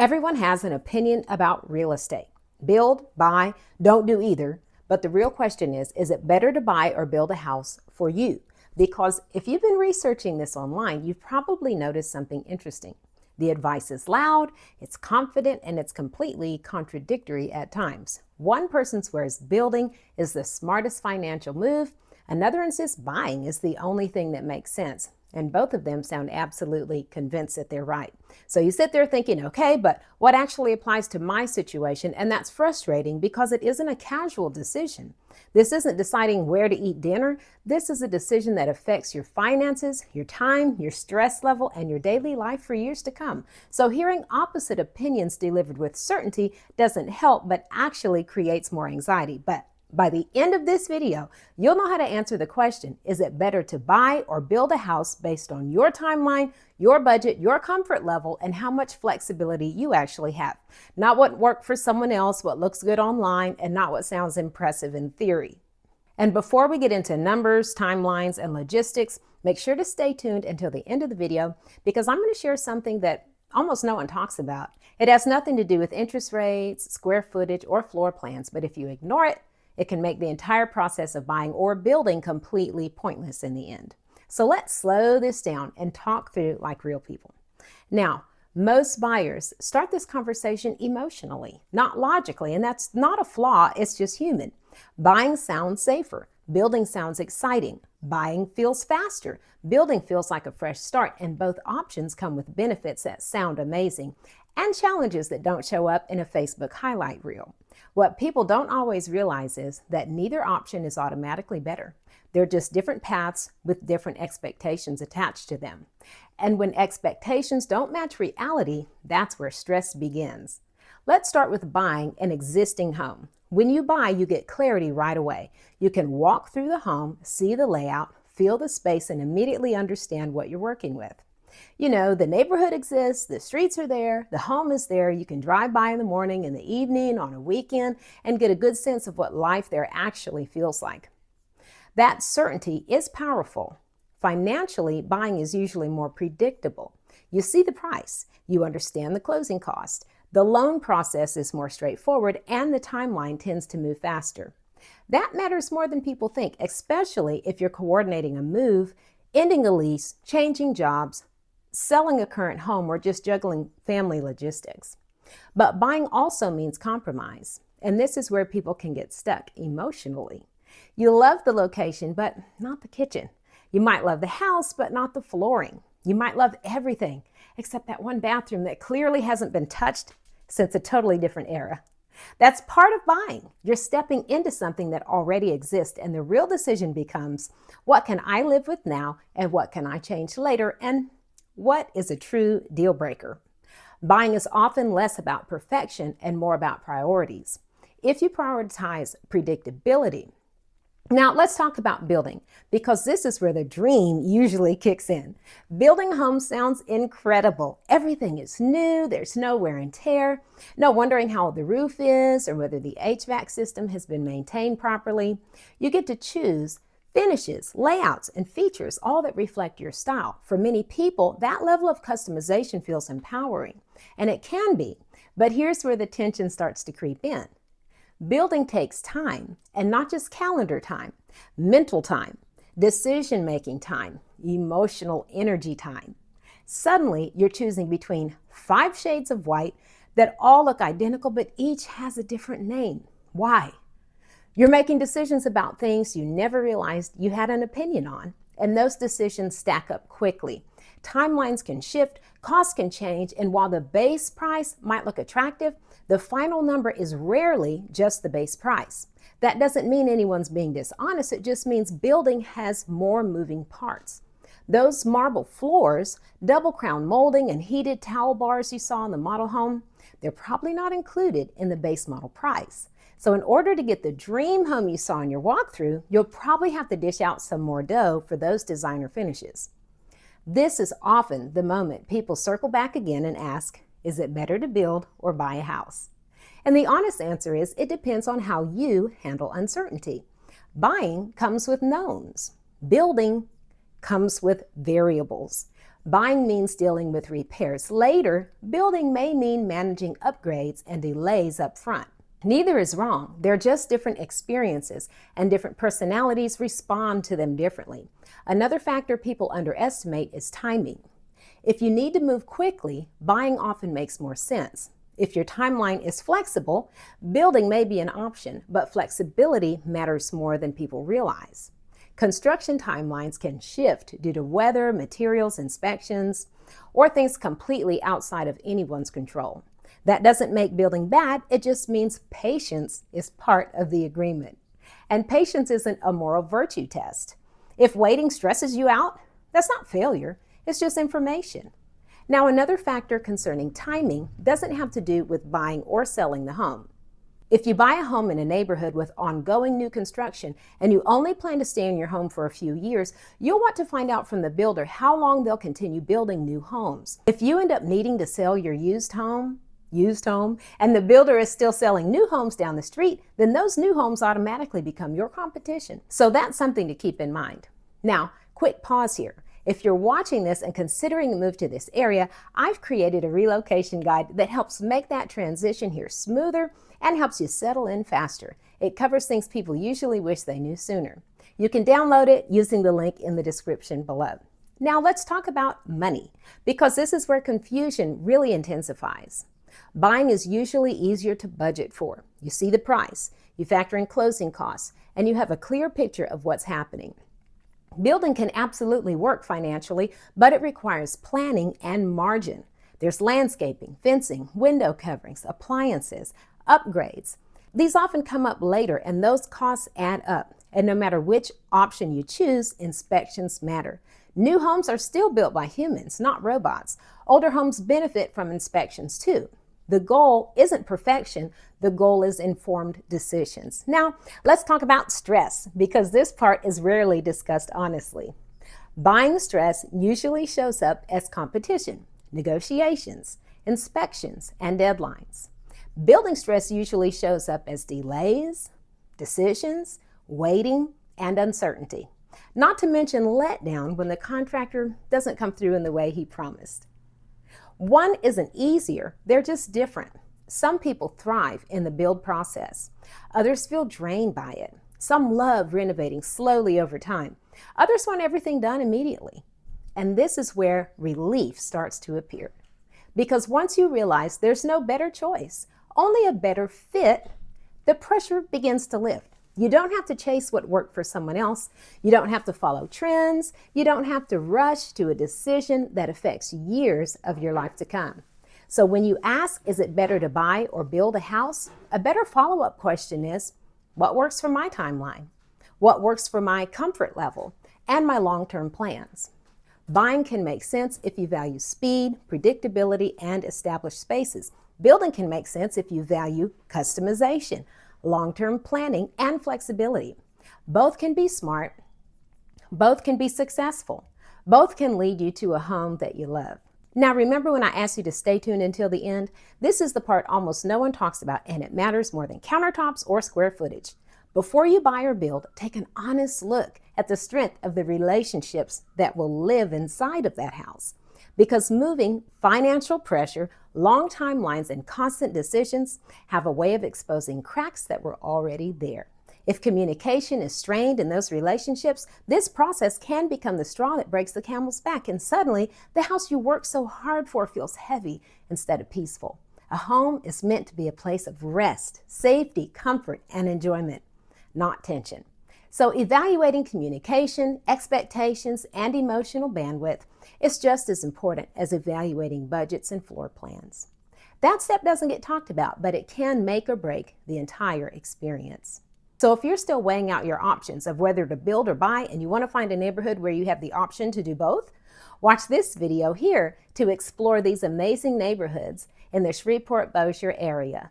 Everyone has an opinion about real estate. Build, buy, don't do either. But the real question is it better to buy or build a house for you? Because if you've been researching this online, you've probably noticed something interesting. The advice is loud, it's confident, and it's completely contradictory at times. One person swears building is the smartest financial move. Another insists buying is the only thing that makes sense. And both of them sound absolutely convinced that they're right. So you sit there thinking, okay, but what actually applies to my situation? And that's frustrating because it isn't a casual decision. This isn't deciding where to eat dinner. This is a decision that affects your finances, your time, your stress level, and your daily life for years to come. So hearing opposite opinions delivered with certainty doesn't help, but actually creates more anxiety. But by the end of this video, you'll know how to answer the question, is it better to buy or build a house based on your timeline, your budget, your comfort level, and how much flexibility you actually have? Not what worked for someone else, what looks good online, and not what sounds impressive in theory. And before we get into numbers, timelines, and logistics, make sure to stay tuned until the end of the video because I'm going to share something that almost no one talks about. It has nothing to do with interest rates, square footage, or floor plans, but if you ignore it, it can make the entire process of buying or building completely pointless in the end. So let's slow this down and talk through it like real people. Now, most buyers start this conversation emotionally, not logically, and that's not a flaw, it's just human. Buying sounds safer. Building sounds exciting. Buying feels faster. Building feels like a fresh start, and both options come with benefits that sound amazing and challenges that don't show up in a Facebook highlight reel. What people don't always realize is that neither option is automatically better. They're just different paths with different expectations attached to them. And when expectations don't match reality, that's where stress begins. Let's start with buying an existing home. When you buy, you get clarity right away. You can walk through the home, see the layout, feel the space, and immediately understand what you're working with. You know, the neighborhood exists, the streets are there, the home is there. You can drive by in the morning, in the evening, on a weekend, and get a good sense of what life there actually feels like. That certainty is powerful. Financially, buying is usually more predictable. You see the price, you understand the closing cost. The loan process is more straightforward, and the timeline tends to move faster. That matters more than people think, especially if you're coordinating a move, ending a lease, changing jobs, selling a current home, or just juggling family logistics. But buying also means compromise, and this is where people can get stuck emotionally. You love the location, but not the kitchen. You might love the house, but not the flooring. You might love everything except that one bathroom that clearly hasn't been touched since a totally different era. That's part of buying. You're stepping into something that already exists, and the real decision becomes, what can I live with now, and what can I change later, and what is a true deal breaker? Buying is often less about perfection and more about priorities. If you prioritize predictability. Now let's talk about building, because this is where the dream usually kicks in. Building a home sounds incredible. Everything is new, there's no wear and tear, no wondering how old the roof is or whether the HVAC system has been maintained properly. You get to choose finishes, layouts, and features, all that reflect your style. For many people, that level of customization feels empowering, and it can be, but here's where the tension starts to creep in. Building takes time, and not just calendar time, mental time, decision-making time, emotional energy time. Suddenly, you're choosing between 5 shades of white that all look identical, but each has a different name. Why? You're making decisions about things you never realized you had an opinion on, and those decisions stack up quickly. Timelines can shift, costs can change, and while the base price might look attractive, the final number is rarely just the base price. That doesn't mean anyone's being dishonest, it just means building has more moving parts. Those marble floors, double crown molding, and heated towel bars you saw in the model home, they're probably not included in the base model price. So in order to get the dream home you saw in your walkthrough, you'll probably have to dish out some more dough for those designer finishes. This is often the moment people circle back again and ask, is it better to build or buy a house? And the honest answer is, it depends on how you handle uncertainty. Buying comes with knowns. Building comes with variables. Buying means dealing with repairs later. Building may mean managing upgrades and delays up front. Neither is wrong. They're just different experiences, and different personalities respond to them differently. Another factor people underestimate is timing. If you need to move quickly, buying often makes more sense. If your timeline is flexible, building may be an option, but flexibility matters more than people realize. Construction timelines can shift due to weather, materials, inspections, or things completely outside of anyone's control. That doesn't make building bad, it just means patience is part of the agreement. And patience isn't a moral virtue test. If waiting stresses you out, that's not failure, it's just information. Now, another factor concerning timing doesn't have to do with buying or selling the home. If you buy a home in a neighborhood with ongoing new construction and you only plan to stay in your home for a few years, you'll want to find out from the builder how long they'll continue building new homes. If you end up needing to sell your used home, and the builder is still selling new homes down the street, then those new homes automatically become your competition. So that's something to keep in mind. Now, quick pause here. If you're watching this and considering a move to this area, I've created a relocation guide that helps make that transition here smoother and helps you settle in faster. It covers things people usually wish they knew sooner. You can download it using the link in the description below. Now let's talk about money, because this is where confusion really intensifies. Buying is usually easier to budget for. You see the price, you factor in closing costs, and you have a clear picture of what's happening. Building can absolutely work financially, but it requires planning and margin. There's landscaping, fencing, window coverings, appliances, upgrades. These often come up later, and those costs add up. And no matter which option you choose, inspections matter. New homes are still built by humans, not robots. Older homes benefit from inspections too. The goal isn't perfection, the goal is informed decisions. Now, let's talk about stress, because this part is rarely discussed honestly. Buying stress usually shows up as competition, negotiations, inspections, and deadlines. Building stress usually shows up as delays, decisions, waiting, and uncertainty. Not to mention letdown when the contractor doesn't come through in the way he promised. One isn't easier, they're just different. Some people thrive in the build process. Others feel drained by it. Some love renovating slowly over time. Others want everything done immediately. And this is where relief starts to appear. Because once you realize there's no better choice, only a better fit, the pressure begins to lift. You don't have to chase what worked for someone else. You don't have to follow trends. You don't have to rush to a decision that affects years of your life to come. So when you ask, is it better to buy or build a house? A better follow-up question is, what works for my timeline? What works for my comfort level and my long-term plans? Buying can make sense if you value speed, predictability, and established spaces. Building can make sense if you value customization, long-term planning, and flexibility. Both can be smart. Both can be successful. Both can lead you to a home that you love. Now, remember when I asked you to stay tuned until the end? This is the part almost no one talks about, and it matters more than countertops or square footage. Before you buy or build, take an honest look at the strength of the relationships that will live inside of that house. Because moving, financial pressure, long timelines, and constant decisions have a way of exposing cracks that were already there. If communication is strained in those relationships, this process can become the straw that breaks the camel's back, and suddenly the house you worked so hard for feels heavy instead of peaceful. A home is meant to be a place of rest, safety, comfort, and enjoyment, not tension. So evaluating communication, expectations, and emotional bandwidth is just as important as evaluating budgets and floor plans. That step doesn't get talked about, but it can make or break the entire experience. So if you're still weighing out your options of whether to build or buy, and you want to find a neighborhood where you have the option to do both, watch this video here to explore these amazing neighborhoods in the Shreveport-Bossier area.